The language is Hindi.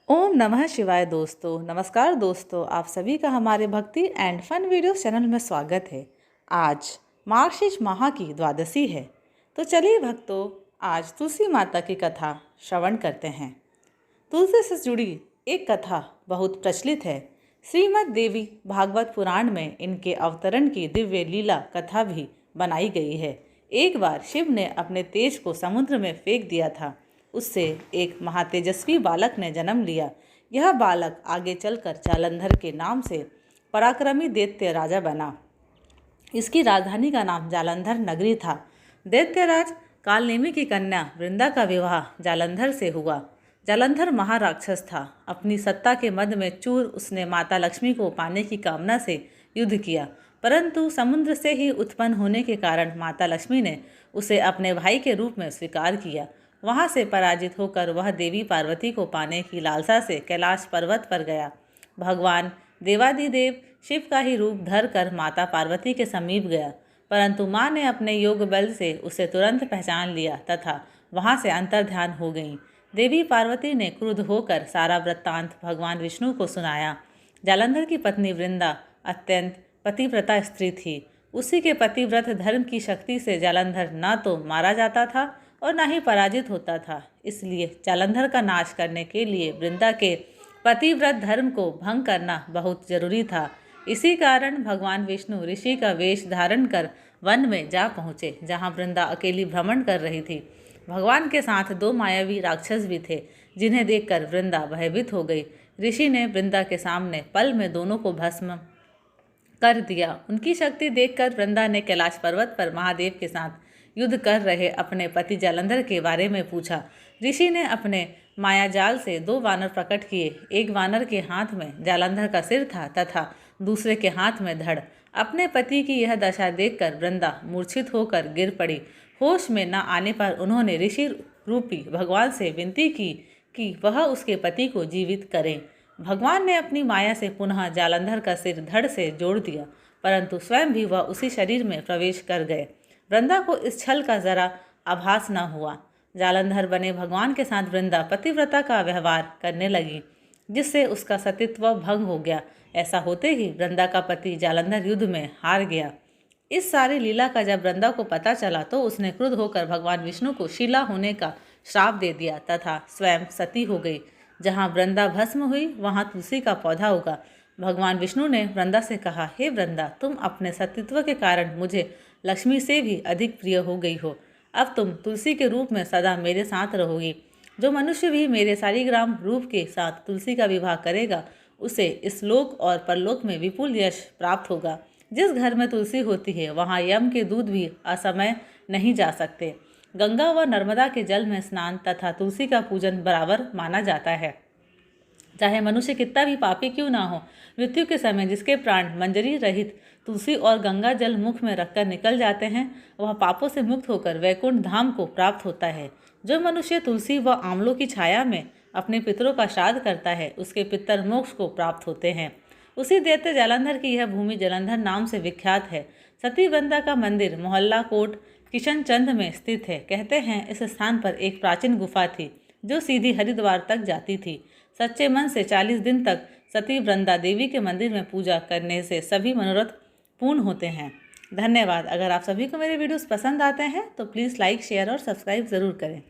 ओम नमः शिवाय दोस्तों। नमस्कार दोस्तों, आप सभी का हमारे भक्ति एंड फन वीडियोस चैनल में स्वागत है। आज मार्गशीर्ष माह की द्वादशी है, तो चलिए भक्तों, आज तुलसी माता की कथा श्रवण करते हैं। तुलसी से जुड़ी एक कथा बहुत प्रचलित है। श्रीमद् देवी भागवत पुराण में इनके अवतरण की दिव्य लीला कथा भी बनाई गई है। एक बार शिव ने अपने तेज को समुद्र में फेंक दिया था। उससे एक महातेजस्वी बालक ने जन्म लिया। यह बालक आगे चलकर जालंधर के नाम से पराक्रमी दैत्य राजा बना। इसकी राजधानी का नाम जालंधर नगरी था। दैत्यराज कालनेमी की कन्या वृंदा का विवाह जालंधर से हुआ। जालंधर महाराक्षस था। अपनी सत्ता के मद में चूर उसने माता लक्ष्मी को पाने की कामना से युद्ध किया, परंतु समुद्र से ही उत्पन्न होने के कारण माता लक्ष्मी ने उसे अपने भाई के रूप में स्वीकार किया। वहां से पराजित होकर वह देवी पार्वती को पाने की लालसा से कैलाश पर्वत पर गया। भगवान देवादिदेव शिव का ही रूप धर कर माता पार्वती के समीप गया, परंतु माँ ने अपने योग बल से उसे तुरंत पहचान लिया तथा वहां से अंतर्ध्यान हो गईं। देवी पार्वती ने क्रुद्ध होकर सारा वृत्तांत भगवान विष्णु को सुनाया। जालंधर की पत्नी वृंदा अत्यंत पतिव्रता स्त्री थी। उसी के पतिव्रत धर्म की शक्ति से जालंधर न तो मारा जाता था और न ही पराजित होता था। इसलिए जालंधर का नाश करने के लिए वृंदा के पतिव्रत धर्म को भंग करना बहुत जरूरी था। इसी कारण भगवान विष्णु ऋषि का वेश धारण कर वन में जा पहुँचे, जहाँ वृंदा अकेली भ्रमण कर रही थी। भगवान के साथ दो मायावी राक्षस भी थे, जिन्हें देखकर वृंदा भयभीत हो गई। ऋषि ने वृंदा के सामने पल में दोनों को भस्म कर दिया। उनकी शक्ति देखकर वृंदा ने कैलाश पर्वत पर महादेव के साथ युद्ध कर रहे अपने पति जालंधर के बारे में पूछा। ऋषि ने अपने मायाजाल से दो वानर प्रकट किए। एक वानर के हाथ में जालंधर का सिर था तथा दूसरे के हाथ में धड़। अपने पति की यह दशा देखकर वृंदा मूर्छित होकर गिर पड़ी। होश में न आने पर उन्होंने ऋषि रूपी भगवान से विनती की कि वह उसके पति को जीवित करें। भगवान ने अपनी माया से पुनः जालंधर का सिर धड़ से जोड़ दिया, परंतु स्वयं भी वह उसी शरीर में प्रवेश कर गए। वृंदा को इस छल का जरा आभास न हुआ। जालंधर बने भगवान के साथ वृंदा पतिव्रता का व्यवहार करने लगी, जिससे उसका सतीत्व भंग हो गया। ऐसा होते ही वृंदा का पति जालंधर युद्ध में हार गया। इस सारी लीला का जब वृंदा को पता चला तो उसने क्रुद्ध होकर भगवान विष्णु को शीला होने का श्राप दे दिया तथा स्वयं सती हो गई। जहाँ वृंदा भस्म हुई वहाँ तुलसी का पौधा उगा। भगवान विष्णु ने वृंदा से कहा, हे वृंदा, तुम अपने सतीत्व के कारण मुझे लक्ष्मी से भी अधिक प्रिय हो गई हो। अब तुम तुलसी के रूप में सदा मेरे साथ रहोगी। जो मनुष्य भी मेरे शालिग्राम रूप के साथ तुलसी का विवाह करेगा, उसे इस लोक और परलोक में विपुल यश प्राप्त होगा। जिस घर में तुलसी होती है वहाँ यम के दूत भी असमय नहीं जा सकते। गंगा व नर्मदा के जल में स्नान तथा तुलसी का पूजन बराबर माना जाता है। चाहे मनुष्य कितना भी पापी क्यों ना हो, मृत्यु के समय जिसके प्राण मंजरी रहित तुलसी और गंगा जल मुख में रखकर निकल जाते हैं, वह पापों से मुक्त होकर वैकुंठ धाम को प्राप्त होता है। जो मनुष्य तुलसी व आंवलों की छाया में अपने पितरों का श्राद्ध करता है, उसके पितर मोक्ष को प्राप्त होते हैं। उसी दैत्य जालंधर की यह भूमि जालंधर नाम से विख्यात है। सती वृंदा का मंदिर मोहल्ला कोट किशनचंद में स्थित है। कहते हैं इस स्थान पर एक प्राचीन गुफा थी जो सीधी हरिद्वार तक जाती थी। सच्चे मन से 40 दिन तक सती वृंदा देवी के मंदिर में पूजा करने से सभी मनोरथ पूर्ण होते हैं। धन्यवाद। अगर आप सभी को मेरे वीडियोस पसंद आते हैं तो प्लीज़ लाइक, शेयर और सब्सक्राइब ज़रूर करें।